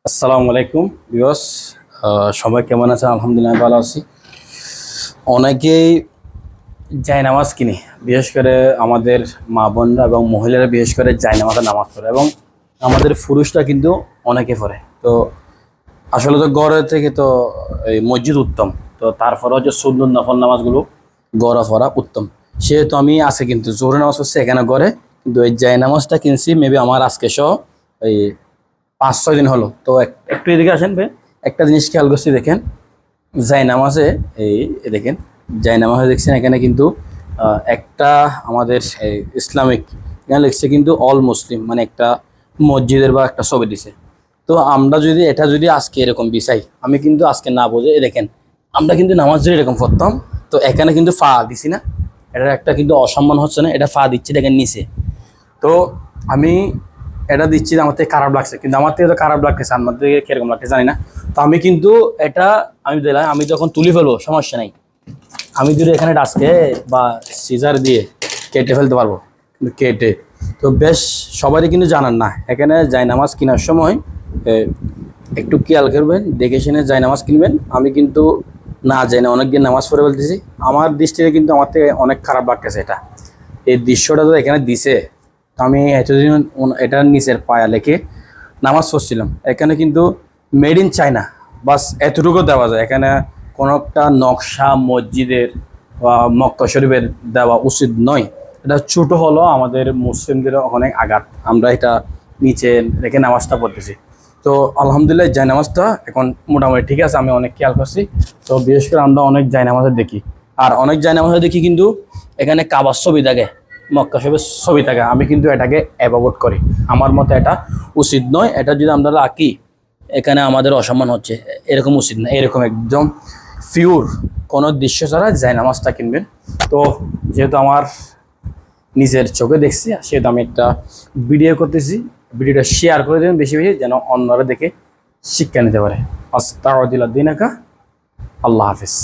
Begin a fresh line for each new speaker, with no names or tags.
আসসালামু আলাইকুম ভিউয়ার্স। সবাই কেমন আছেন? আলহামদুলিল্লাহ ভালো আছি। অনেকেই জায়নামাজ কিনে, বিশেষ করে আমাদের মা বোনরা এবং মহিলারা বিশেষ করে জায়নামাজে নামাজ পড়ে এবং আমাদের পুরুষরা কিন্তু অনেকে পড়ে। তো আসলে তো গড়ে থেকে তো এই মসজিদ উত্তম, তো তারপরে হচ্ছে সুন্নত নফল নামাজগুলো গড়া পড়া উত্তম। সেহেতু আমি আছে কিন্তু জোহর নামাজ হচ্ছে এখানে গড়ে, কিন্তু এই জায়নামাজটা কিনছি মেবি আমার আজকে সহ এই 5-6 দিন হলো। তো একটু এদিকে আসেন ভাই, একটা জিনিস খেয়াল করছি দেখেন, জায়নামাজে এই দেখেন, জায়নামাজে দেখছেন এখানে কিন্তু একটা আমাদের এই ইসলামিক এখানে লিখছে কিন্তু অল মুসলিম, মানে একটা মসজিদের বা একটা ছবি দিছে। তো আমরা যদি এটা যদি আজকে এরকম বিছাই, আমি কিন্তু আজকে না বুঝে দেখেন আমরা কিন্তু নামাজ যদি এরকম পড়তাম, তো এখানে কিন্তু ফা দিছি না, এটা একটা কিন্তু অসম্মান হচ্ছে না, এটা ফা দিচ্ছে দেখেন নিচে। তো আমি এটা দিচ্ছি, আমার থেকে খারাপ লাগছে, কিন্তু আমার থেকে তো খারাপ লাগতেছে, আমার থেকে কিরকম লাগছে জানি না। তো আমি কিন্তু এটা আমি দিলাম, আমি যখন তুলে ফেলবো সমস্যা নাই, আমি যদি এখানে ডাস্কে বা সিজার দিয়ে কেটে ফেলতে পারবো, কিন্তু কেটে তো বেশ সবারই কিন্তু জানান না। এখানে জায়নামাজ কেনার সময় এ, একটু খেয়াল করবেন, দেখে শুনে জায়নামাজ কিনবেন। আমি কিন্তু না জানি অনেকদিন নামাজ পড়ে ফেলতেছি, আমার দৃষ্টিতে কিন্তু আমার থেকে অনেক খারাপ লাগতেছে এটা। এই দৃশ্যটা তো এখানে দিছে, তো আমি এতদিন এটার নিচের পায়া লেখে নামাজ পড়ছিলাম। এখানে কিন্তু মেড ইন চায়না, বাস এতটুকু দেওয়া যায়। এখানে কোনো একটা নকশা মসজিদের বা মক্কা শরীফের দেওয়া উচিত নয়। এটা ছোট হলো আমাদের মুসলিমদের অনেক আঘাত, আমরা এটা নিচে রেখে নামাজটা পড়তেছি। তো আলহামদুলিল্লাহ জায় নামাজটা এখন মোটামুটি ঠিক আছে, আমি অনেক খেয়াল করছি। তো বিশেষ করে আমরা অনেক জায় নামাজে দেখি, আর অনেক জায় নামাজে দেখি কিন্তু এখানে কাবার ছবি থাকে, মক্কা শরীফের ছবি থাকে। আমি কিন্তু এটাকে অ্যাভয়েড করি, আমার মতে এটা উচিত নয়। এটা যদি আমরা রাখি, এখানে আমাদের অসম্মান হচ্ছে, এরকম উচিত না। এরকম একদম পিওর কোনো দৃশ্য ছাড়া যায় নামাজটা কিনবেন। তো যেহেতু আমার নিজের চোখে দেখছি, সেহেতু আমি একটা ভিডিও করতেছি, ভিডিওটা শেয়ার করে দেবেন বেশি বেশি, যেন অন্যরা দেখে শিক্ষা নিতে পারে। আস্তাগফিরুল্লাহ দিনাকা। আল্লাহ হাফিজ।